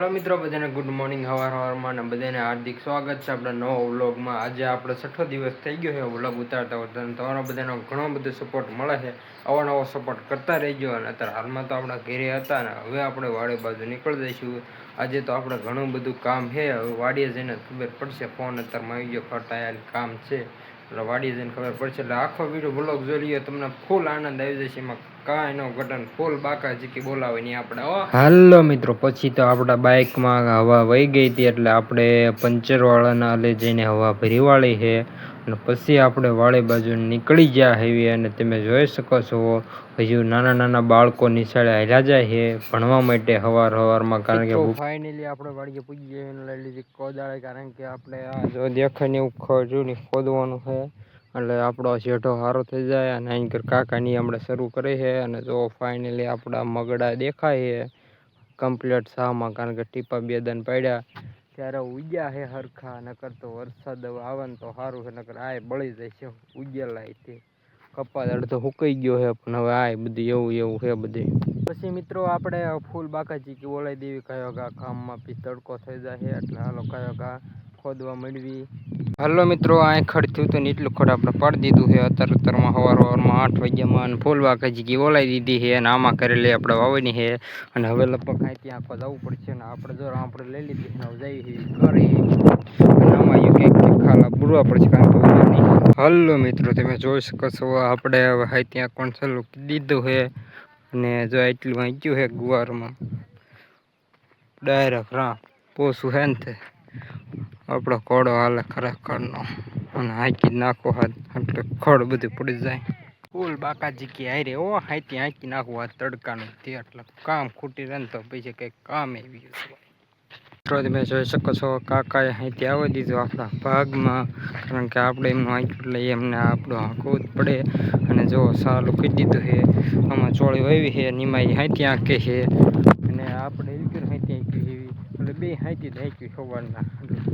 Hello મિત્રો, બધાને good morning. હવારમાં અને બધાને હાર્દિક સ્વાગત છે આપણા નવા વ્લોગમાં. આજે આપણે 6ઠો દિવસ થઈ ગયો છે વ્લોગ ઉતારતા હોતા. તમારા બધાનો ઘણો બધો સપોર્ટ મળે છે. અવાનવો સપોર્ટ કરતા રહેજો. અને અત્યારે હાલમાં તો આપણા ઘરે હતા ને હવે આપણે વાડી બાજુ નીકળી જઈશું. આજે તો આપણે ઘણું બધું કામ છે. હવે વાડીએ જઈને ખબર પડશે. ફોન અત્યારમાં આવી ગયો ખટાયા કામ છે એટલે વાડીએ જઈને ખબર પડશે. એટલે આખો વિડીયો વ્લોગ જોઈ લઈએ, તમને ફૂલ આનંદ આવી જશે. એમાં કાંઈ નો ઘટન ફૂલ બાકા જીકી બોલાવે નહીં આપણે. હાલો મિત્રો, પછી તો આપણા બાઇકમાં હવા વહી ગઈ હતી એટલે આપણે પંચરવાળાના લઈ જઈને હવા ભરી વાળી છે. અને પછી આપણે વાળી બાજુ નીકળી ગયા હેવી. અને તમે જોઈ શકો છો હજુ નાના નાના બાળકો નિશાળે હાલ્યા જાય છે ભણવા માટે સવારમાં. કારણ કે ફાઇનલી આપણે વાડીએ પૂજી જઈએ લઈ લીધી કોદાળે. કારણ કે આપણે આ જો દેખાય ને એવું ખોદવાનું છે એટલે આપણો શેઠો સારો થઈ જાય. અને અહીં કાકાની હમણાં શરૂ કરે છે. અને જો ફાઇનલી આપણા મગડા દેખાય છે કમ્પ્લીટ સામાં. કારણ કે ટીપા બે દન પડ્યા ત્યારે ઉગ્યા છે હરખા. નકર તો વરસાદ આવે ને તો સારું છે, નકર આ બળી જાય છે ઉગેલા તે કપાસ અડધો સુકાઈ ગયો છે. પણ હવે આ બધું એવું છે બધું. પછી મિત્રો આપણે ફૂલ બાકાજી કે બોલાવી દેવી કયો ઘા કામમાં પી તડકો થઈ જાય છે એટલે હાલો કયો ઘા ખોદવા મળવી. હાલો મિત્રો, આ ખડ થયું હતું ને એટલું ખડ આપણે પાડી દીધું છે અત્યારમાં સવારમાં 8 વાગ્યામાં. અને ફૂલ બાકાજી કે બોલાવી દીધી છે. અને આમાં કરેલી આપણે વાવવાની છે. અને હવે લગભગ કાંઈ ત્યાં જવું પડશે. ને આપણે લઈ લીધી જઈ કરી અને આમાં કંઈક ખાલા પૂરવા પડશે. કારણ કે નહીં. હાલો મિત્રો, તમે જોઈ શકો છો આપણે હવે હાઈ ત્યાં કોણ ચાલુ દીધું છે. અને જો એટલું વાંચ્યું છે ગુવારમાં ડાયરેક્ટ પોસું છે ને તે આપણો કોડો હાલે ખરેખરનો. અને હાંકી નાખો હાથ એટલે ખડ બધું પડી જાય. ફૂલ બાકાજી કે હારે હાંકી નાખવું આ તડકાનું તે એટલે કામ ખૂટી રહે ને તો પછી કંઈક કામ આવી ગયું. તમે જોઈ શકો છો કાકાએ અહીંથી આવી દીધું આપણા ભાગમાં. કારણ કે આપણે એમનું આંખ્યું એટલે એમને આપણું આંખવું જ પડે. અને જો સારું કહી દીધું છે. આમાં ચોળી વાવી છે નિમાઈ હાંથી આંકે છે. અને આપણે હાંથી આંકી એવી એટલે બે હાંથી જ આંક્યું સવારના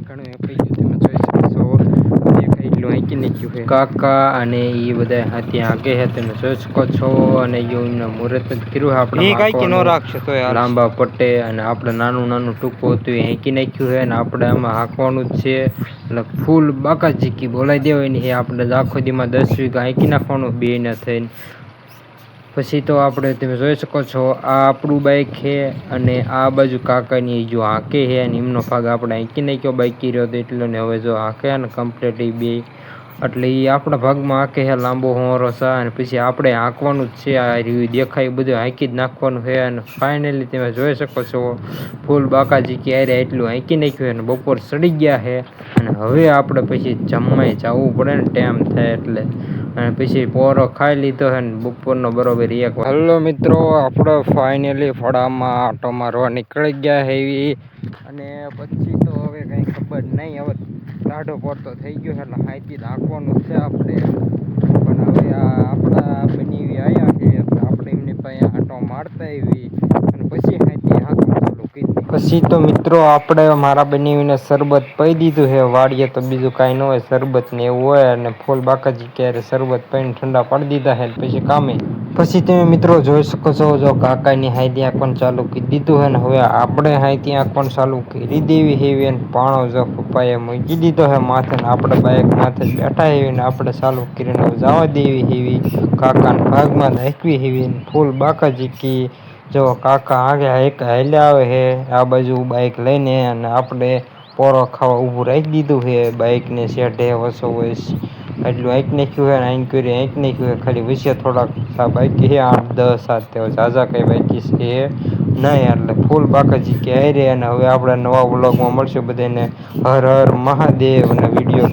ઘણું કહી ગયું. તમે જોઈ શકો છો એટલું આંકી નાખ્યું છે કાકા. અને એ બધા હાથી આંકે છે તમે જોઈ શકો છો. અને એમના મુહૂર્ત જ કર્યું આપણે લાંબા પટ્ટે. અને આપણે નાનું નાનું ટૂંકું હતું એ હાંકી નાખ્યું છે. અને આપણે આમાં હાંકવાનું જ છે એટલે ફૂલ બાકાજી કી બોલાવી દેવાની છે. આપણે આખો દીમાં 10 વીઘા હાંકી નાખવાનું બે ના થઈને. પછી તો આપણે તમે જોઈ શકો છો આ આપણું બાઇક છે. અને આ બાજુ કાકાની જો હાંકે છે. અને એમનો ભાગ આપણે હાંકી નાખ્યો બાઇકી રહ્યો હતો એટલો ને હવે જો હાંકે અને કમ્પ્લીટ એ બે એટલે એ આપણા ભાગમાં હાંકે છે લાંબો હોરો છે. અને પછી આપણે હાંકવાનું જ છે. આ રહ્યું દેખાય બધું હાંકી જ નાખવાનું છે. અને ફાઇનલી તમે જોઈ શકો છો ફૂલ બાકાજી કે આરે એટલું હાંકી નાખ્યું. અને બપોર ચડી ગયા છે. અને હવે આપણે પછી જમવાય જવું પડે ને ટાઈમ થાય એટલે. અને પછી પોરો ખાઈ લીધો છે ને બપોરનો બરોબર 1. હલો મિત્રો, આપણે ફાઇનલી ફળામાં આટો મારવા નીકળી ગયા છે એવી. અને પછી તો હવે કંઈ ખબર નહીં. હવે ટાઢો પડતો થઈ ગયો છે એટલે હાઈથી હાંકવાનું છે આપણે. પણ હવે આપણા બની એવી આવ્યા છે એટલે આપણે એમની પાસે આટો મારતા એવી. અને પછી હાઈથી હાંકવાનું ચાલુ કરી. પછી તો મિત્રો આપણે મારા બનાવીને શરબત પી દીધું છે વાડીએ. તો બીજું કાંઈ ન હોય શરબત ને એવું હોય. અને ફૂલ બાકાજી ક્યારે શરબત પીને ઠંડા પાડી દીધા છે પછી કામે. પછી તમે મિત્રો જોઈ શકો છો જો કાકાની હાઈથી આંકવાનું ચાલુ કરી દીધું છે. ને હવે આપણે હાઈથી આંકવાનું ચાલુ કરી દેવી છે. અને પાણો જો પપ્પાએ મૂકી દીધો છે માથે. ને આપણે બાઇક માથે બેઠા એવી ને આપણે ચાલુ કરીને જવા દેવી એવી કાકાના ભાગમાં નાખવી એવી. ફૂલ બાકાજી કી જો કાકા આગે હાલ્યા આવે છે આ બાજુ બાઇક લઈને. અને આપણે પોરો ખાવા ઊભું રાખી દીધું છે બાઇકને શેઢે વસો હોય એટલું આંકી નાખ્યું છે. ને આંકી નાખ્યું છે ખાલી વિશે થોડાક બાકી છે 8-10 સાથે ઝાઝા કઈ બાકી છે નહીં. એટલે ફૂલ બાકાજી કે હારે. અને હવે આપણે નવા વ્લોગમાં મળશું બધાને. હર હર મહાદેવ. અને વિડીયો